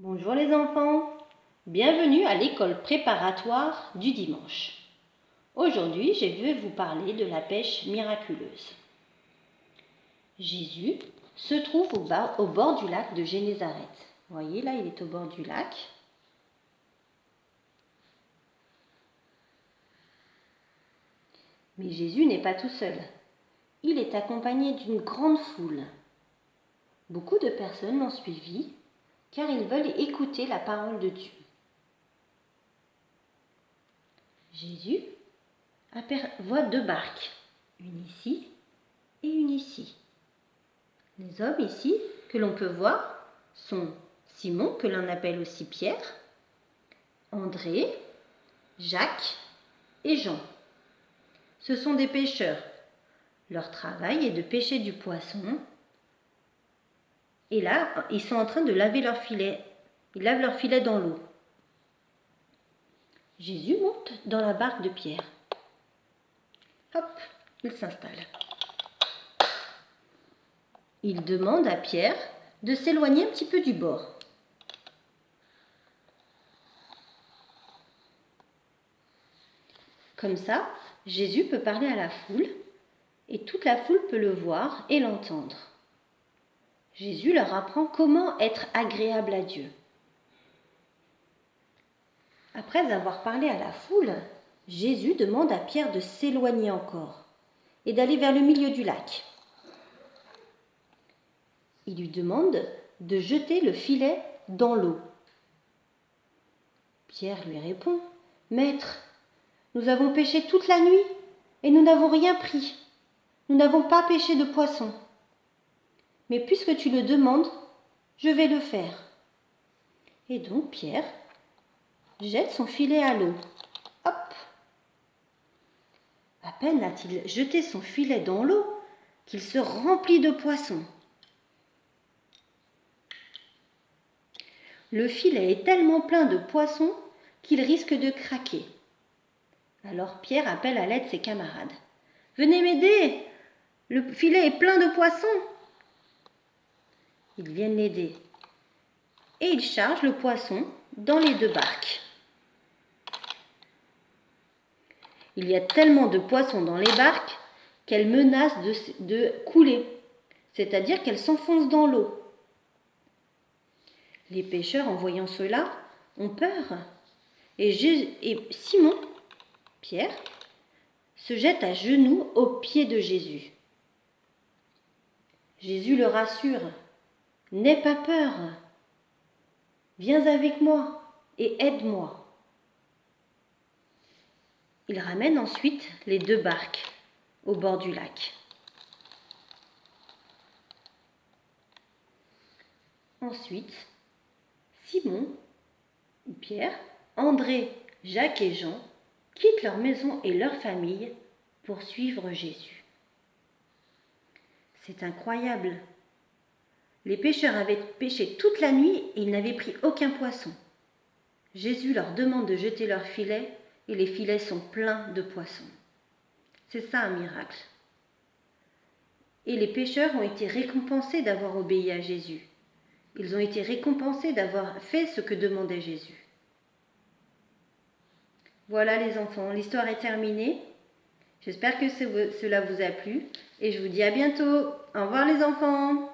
Bonjour les enfants, bienvenue à l'école préparatoire du dimanche. Aujourd'hui, je vais vous parler de la pêche miraculeuse. Jésus se trouve au bord du lac de Génézareth. Vous voyez là, il est au bord du lac. Mais Jésus n'est pas tout seul. Il est accompagné d'une grande foule. Beaucoup de personnes l'ont suivi car ils veulent écouter la parole de Dieu. Jésus voit deux barques, une ici et une ici. Les hommes ici que l'on peut voir sont Simon, que l'on appelle aussi Pierre, André, Jacques et Jean. Ce sont des pêcheurs. Leur travail est de pêcher du poisson. Et là, ils sont en train de laver leur filet. Ils lavent leur filet dans l'eau. Jésus monte dans la barque de Pierre. Hop, il s'installe. Il demande à Pierre de s'éloigner un petit peu du bord. Comme ça, Jésus peut parler à la foule et toute la foule peut le voir et l'entendre. Jésus leur apprend comment être agréable à Dieu. Après avoir parlé à la foule, Jésus demande à Pierre de s'éloigner encore et d'aller vers le milieu du lac. Il lui demande de jeter le filet dans l'eau. Pierre lui répond : « Maître, nous avons pêché toute la nuit et nous n'avons rien pris. Nous n'avons pas pêché de poisson. Mais puisque tu le demandes, je vais le faire. » Et donc Pierre jette son filet à l'eau. Hop ! À peine a-t-il jeté son filet dans l'eau qu'il se remplit de poissons. Le filet est tellement plein de poissons qu'il risque de craquer. Alors Pierre appelle à l'aide ses camarades. « Venez m'aider, le filet est plein de poissons !» Ils viennent l'aider et ils chargent le poisson dans les deux barques. Il y a tellement de poissons dans les barques qu'elles menacent de couler, c'est-à-dire qu'elles s'enfoncent dans l'eau. Les pêcheurs, en voyant cela, ont peur. Et Simon, Pierre, se jette à genoux aux pieds de Jésus. Jésus le rassure : « N'aie pas peur, viens avec moi et aide-moi. » Il ramène ensuite les deux barques au bord du lac. Ensuite, Simon, Pierre, André, Jacques et Jean quittent leur maison et leur famille pour suivre Jésus. C'est incroyable. Les pêcheurs avaient pêché toute la nuit et ils n'avaient pris aucun poisson. Jésus leur demande de jeter leurs filets et les filets sont pleins de poissons. C'est ça un miracle. Et les pêcheurs ont été récompensés d'avoir obéi à Jésus. Ils ont été récompensés d'avoir fait ce que demandait Jésus. Voilà les enfants, l'histoire est terminée. J'espère que cela vous a plu et je vous dis à bientôt. Au revoir les enfants.